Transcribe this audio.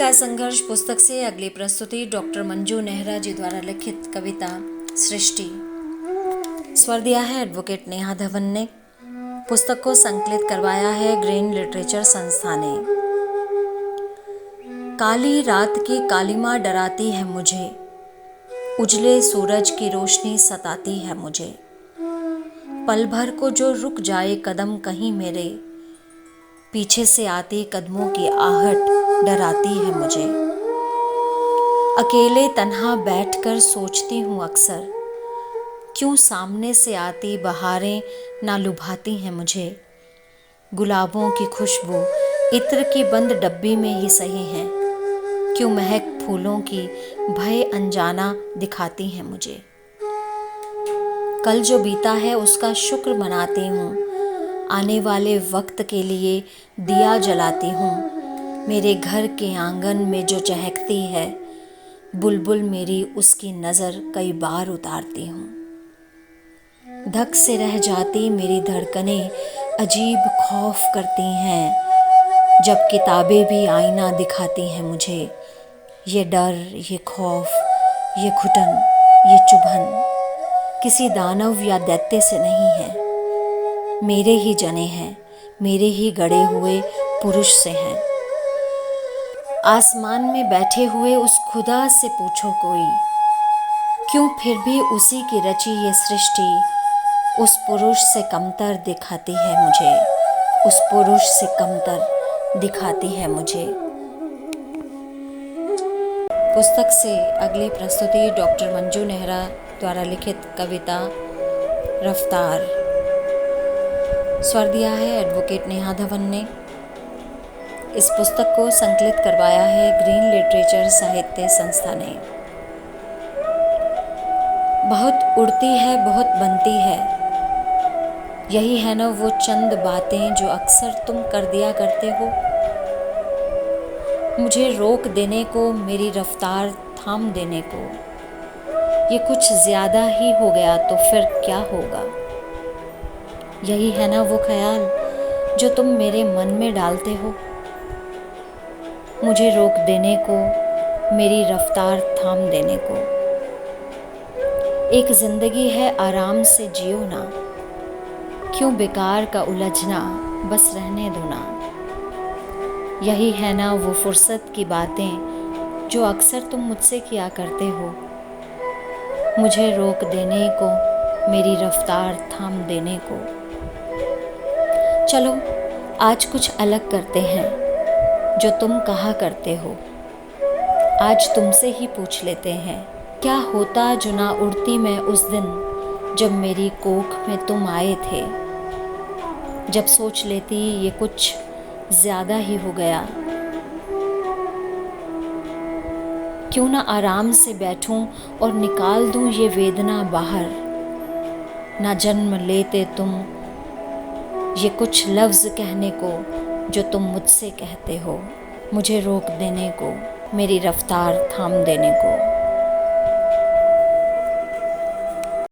का संघर्ष पुस्तक से अगली प्रस्तुति डॉक्टर मंजू नेहरा जी द्वारा लिखित कविता सृष्टि। स्वर दिया है एडवोकेट नेहा धवन ने। पुस्तक को संकलित करवाया है ग्रीन लिटरेचर संस्था ने। काली रात की कालिमा डराती है मुझे, उजले सूरज की रोशनी सताती है मुझे। पल भर को जो रुक जाए कदम कहीं मेरे, पीछे से आती कदमों की आहट डराती है मुझे। अकेले तन्हा बैठकर सोचती हूँ अक्सर, क्यों सामने से आती बहारें ना लुभाती हैं मुझे। गुलाबों की खुशबू इत्र की बंद डब्बी में ही सही है, क्यों महक फूलों की भय अनजाना दिखाती हैं मुझे। कल जो बीता है उसका शुक्र मनाती हूँ, आने वाले वक्त के लिए दिया जलाती हूँ। मेरे घर के आंगन में जो चहकती है बुलबुल मेरी, उसकी नज़र कई बार उतारती हूँ। धक से रह जाती मेरी धड़कनें अजीब खौफ करती हैं, जब किताबें भी आईना दिखाती हैं मुझे। ये डर, ये खौफ, ये घुटन, ये चुभन किसी दानव या दैत्य से नहीं है, मेरे ही जने हैं, मेरे ही गढ़े हुए पुरुष से हैं। आसमान में बैठे हुए उस खुदा से पूछो कोई, क्यों फिर भी उसी की रची ये सृष्टि उस पुरुष से कमतर दिखाती है मुझे, उस पुरुष से कमतर दिखाती है मुझे। पुस्तक से अगली प्रस्तुति डॉक्टर मंजू नेहरा द्वारा लिखित कविता रफ्तार। स्वर दिया है एडवोकेट नेहा धवन ने। इस पुस्तक को संकलित करवाया है ग्रीन लिटरेचर साहित्य संस्था ने। बहुत उड़ती है, बहुत बनती है, यही है न वो चंद बातें जो अक्सर तुम कर दिया करते हो। मुझे रोक देने को, मेरी रफ्तार थाम देने को। ये कुछ ज्यादा ही हो गया तो फिर क्या होगा। यही है ना वो ख्याल जो तुम मेरे मन में डालते हो। मुझे रोक देने को, मेरी रफ्तार थाम देने को। एक जिंदगी है आराम से जियो ना, क्यों बेकार का उलझना, बस रहने दो ना। यही है ना वो फुर्सत की बातें जो अक्सर तुम मुझसे किया करते हो। मुझे रोक देने को, मेरी रफ्तार थाम देने को। चलो आज कुछ अलग करते हैं जो तुम कहा करते हो। आज तुमसे ही पूछ लेते हैं, क्या होता जो ना उड़ती मैं उस दिन जब मेरी कोख में तुम आए थे। जब सोच लेती ये कुछ ज्यादा ही हो गया, क्यों ना आराम से बैठूं और निकाल दूं ये वेदना बाहर। ना जन्म लेते तुम ये कुछ लफ्ज़ कहने को जो तुम मुझसे कहते हो। मुझे रोक देने को, मेरी रफ्तार थाम देने को।